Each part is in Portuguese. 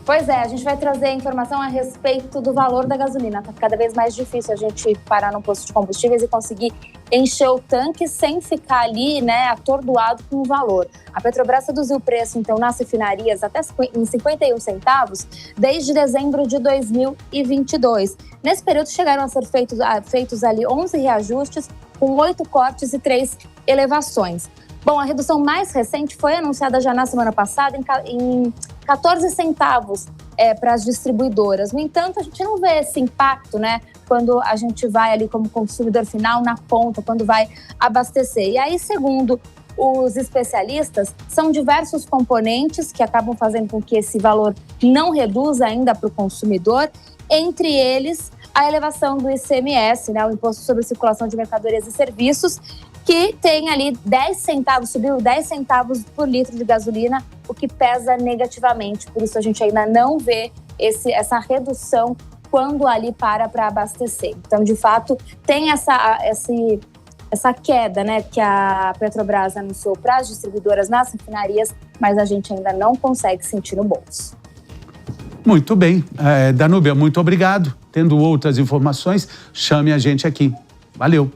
Pois é, a gente vai trazer informação a respeito do valor da gasolina. Está cada vez mais difícil a gente parar num posto de combustíveis e conseguir encher o tanque sem ficar ali, né, atordoado com o valor. A Petrobras reduziu o preço, então, nas refinarias até em 51 centavos desde dezembro de 2022. Nesse período chegaram a ser feitos ali 11 reajustes, com 8 cortes e 3 elevações. Bom, a redução mais recente foi anunciada já na semana passada em 14 centavos para as distribuidoras. No entanto, a gente não vê esse impacto, né, quando a gente vai ali como consumidor final na ponta, quando vai abastecer. E aí, segundo os especialistas, são diversos componentes que acabam fazendo com que esse valor não reduza ainda para o consumidor, entre eles a elevação do ICMS, né, o Imposto sobre Circulação de Mercadorias e Serviços, que tem ali 10 centavos, subiu 10 centavos por litro de gasolina, o que pesa negativamente. Por isso a gente ainda não vê essa redução quando ali para abastecer. Então, de fato, tem essa queda, né, que a Petrobras anunciou para as distribuidoras nas refinarias, mas a gente ainda não consegue sentir no bolso. Muito bem. Danúbia, muito obrigado. Tendo outras informações, chame a gente aqui. Valeu.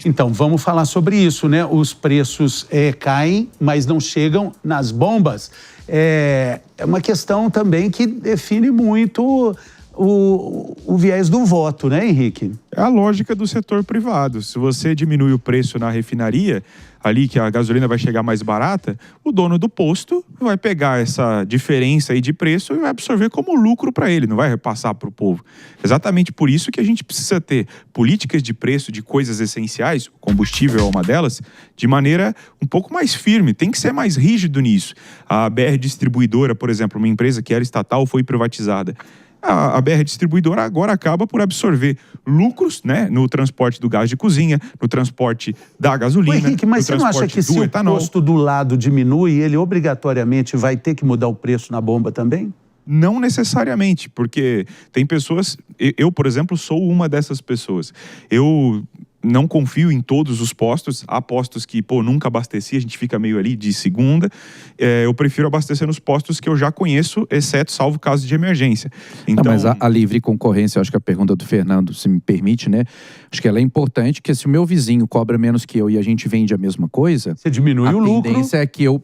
Então, vamos falar sobre isso, né? Os preços caem, mas não chegam nas bombas. É uma questão também que define muito o viés do voto, né, Henrique? É a lógica do setor privado. Se você diminui o preço na refinaria, ali que a gasolina vai chegar mais barata, o dono do posto vai pegar essa diferença aí de preço e vai absorver como lucro para ele, não vai repassar para o povo. Exatamente por isso que a gente precisa ter políticas de preço de coisas essenciais, o combustível é uma delas, de maneira um pouco mais firme, tem que ser mais rígido nisso. A BR Distribuidora, por exemplo, uma empresa que era estatal, foi privatizada. A BR Distribuidora agora acaba por absorver lucros, né, no transporte do gás de cozinha, no transporte da gasolina, Henrique, mas você não acha que se etanol, o posto do lado diminui, ele obrigatoriamente vai ter que mudar o preço na bomba também? Não necessariamente, porque tem pessoas... Eu, por exemplo, sou uma dessas pessoas. Eu não confio em todos os postos. Há postos que, nunca abasteci, a gente fica meio ali de segunda. Eu prefiro abastecer nos postos que eu já conheço, exceto salvo caso de emergência. Então... Não, mas a livre concorrência, eu acho que a pergunta do Fernando, se me permite, né? Acho que ela é importante, que se o meu vizinho cobra menos que eu e a gente vende a mesma coisa... Você diminui o lucro. A tendência é que eu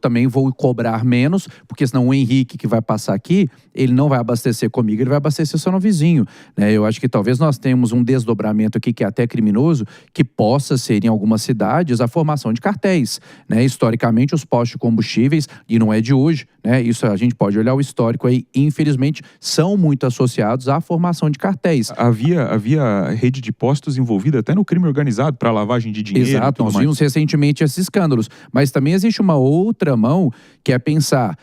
também vou cobrar menos, porque senão o Henrique que vai passar aqui, ele não vai abastecer comigo, ele vai abastecer só no vizinho, né? Eu acho que talvez nós tenhamos um desdobramento aqui que é até criminoso, que possa ser em algumas cidades a formação de cartéis, né? Historicamente os postos de combustíveis, e não é de hoje, né? Isso a gente pode olhar o histórico aí, infelizmente são muito associados à formação de cartéis. Havia rede de postos envolvida até no crime organizado para lavagem de dinheiro. Exato, nós vimos recentemente esses escândalos, mas também existe uma outra mão que é pensar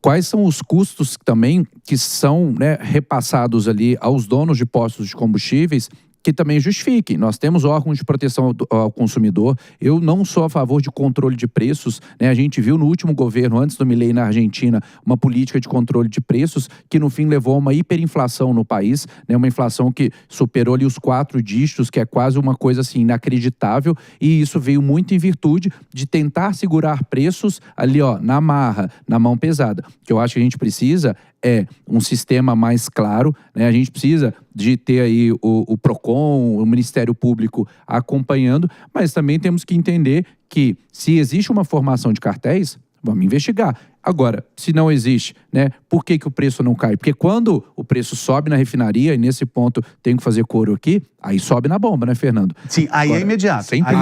quais são os custos também que são, né, repassados ali aos donos de postos de combustíveis que também justifiquem. Nós temos órgãos de proteção ao consumidor. Eu não sou a favor de controle de preços, né? A gente viu no último governo, antes do Milei na Argentina, uma política de controle de preços que no fim levou a uma hiperinflação no país, né? Uma inflação que superou ali os 4 dígitos, que é quase uma coisa assim inacreditável, e isso veio muito em virtude de tentar segurar preços ali, ó, na marra, na mão pesada. O que eu acho que a gente precisa é um sistema mais claro, né? A gente precisa de ter aí o PROCON, o Ministério Público acompanhando, mas também temos que entender que se existe uma formação de cartéis, vamos investigar. Agora, se não existe, né, por que o preço não cai? Porque quando o preço sobe na refinaria, e nesse ponto tenho que fazer coro aqui, aí sobe na bomba, né, Fernando? Sim, aí agora, é imediato. Sempre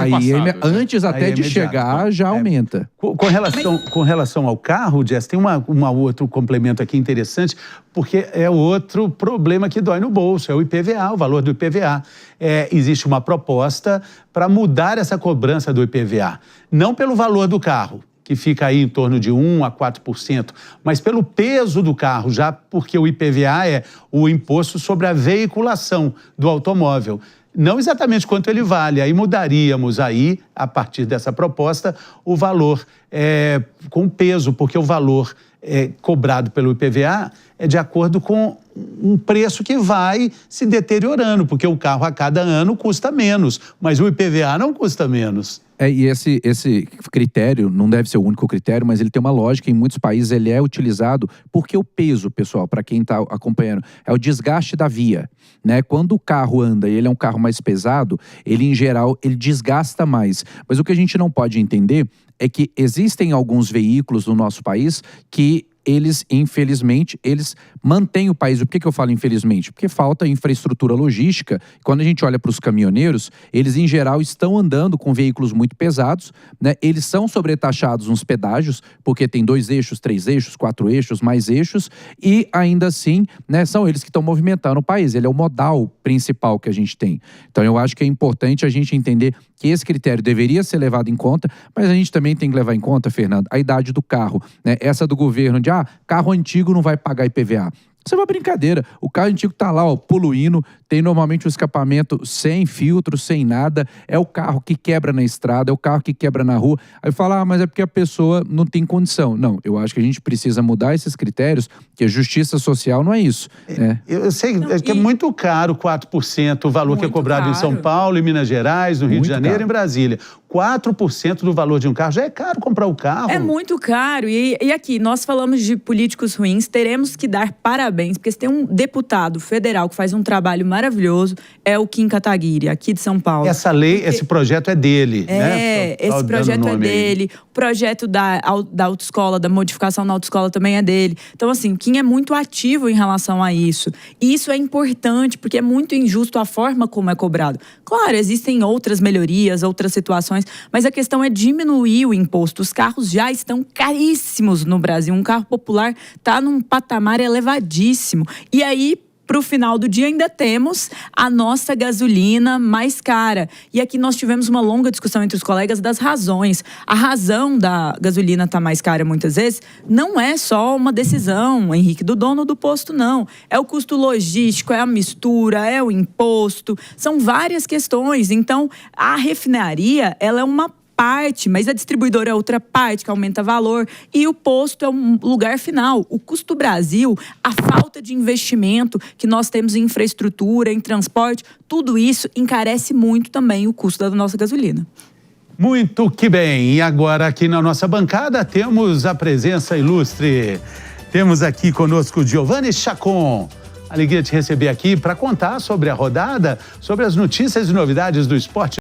antes até de chegar, já aumenta. Com relação ao carro, Jess, tem um outro complemento aqui interessante, porque é outro problema que dói no bolso, é o IPVA, o valor do IPVA. Existe uma proposta para mudar essa cobrança do IPVA, não pelo valor do carro, que fica aí em torno de 1% a 4%, mas pelo peso do carro, já porque o IPVA é o imposto sobre a veiculação do automóvel. Não exatamente quanto ele vale, aí mudaríamos aí, a partir dessa proposta, o valor com peso, porque o valor cobrado pelo IPVA é de acordo com um preço que vai se deteriorando, porque o carro a cada ano custa menos, mas o IPVA não custa menos. E esse critério não deve ser o único critério, mas ele tem uma lógica. Em muitos países ele é utilizado porque o peso, pessoal, para quem está acompanhando, é o desgaste da via, né? Quando o carro anda e ele é um carro mais pesado, ele em geral ele desgasta mais. Mas o que a gente não pode entender é que existem alguns veículos no nosso país que eles, infelizmente, eles mantêm o país. Por que eu falo infelizmente? Porque falta infraestrutura logística. Quando a gente olha para os caminhoneiros, eles, em geral, estão andando com veículos muito pesados, né? Eles são sobretaxados nos pedágios, porque tem 2 eixos, 3 eixos, 4 eixos, mais eixos, e ainda assim, né, são eles que estão movimentando o país. Ele é o modal principal que a gente tem. Então, eu acho que é importante a gente entender que esse critério deveria ser levado em conta, mas a gente também tem que levar em conta, Fernando, a idade do carro, né? Essa do governo de carro antigo não vai pagar IPVA. Isso é uma brincadeira. O carro antigo tá lá, poluindo, tem normalmente o escapamento sem filtro, sem nada. É o carro que quebra na estrada, é o carro que quebra na rua. Aí fala, mas é porque a pessoa não tem condição. Não, eu acho que a gente precisa mudar esses critérios, que a justiça social não é isso. Né? Eu sei que é muito caro 4% o valor que é cobrado em São Paulo, em Minas Gerais, no Rio de Janeiro, em Brasília. 4% do valor de um carro, já é caro comprar o carro. É muito caro. E aqui, nós falamos de políticos ruins, teremos que dar parabéns, porque se tem um deputado federal que faz um trabalho maravilhoso, é o Kim Kataguiri, aqui de São Paulo. Essa lei, esse projeto é dele, né? Esse projeto é dele. O projeto da autoescola, da modificação na autoescola também é dele. Então, assim, o Kim é muito ativo em relação a isso. E isso é importante, porque é muito injusto a forma como é cobrado. Claro, existem outras melhorias, outras situações, mas a questão é diminuir o imposto. Os carros já estão caríssimos no Brasil. Um carro popular está num patamar elevadíssimo. E aí, para o final do dia, ainda temos a nossa gasolina mais cara. E aqui nós tivemos uma longa discussão entre os colegas das razões. A razão da gasolina estar mais cara, muitas vezes, não é só uma decisão, Henrique, do dono do posto, não. É o custo logístico, é a mistura, é o imposto. São várias questões. Então, a refinaria, ela é uma parte, mas a distribuidora é outra parte que aumenta valor e o posto é um lugar final. O custo do Brasil, a falta de investimento que nós temos em infraestrutura, em transporte, tudo isso encarece muito também o custo da nossa gasolina. Muito que bem. E agora aqui na nossa bancada temos a presença ilustre. Temos aqui conosco Giovanni Chacon. Alegria te receber aqui para contar sobre a rodada, sobre as notícias e novidades do esporte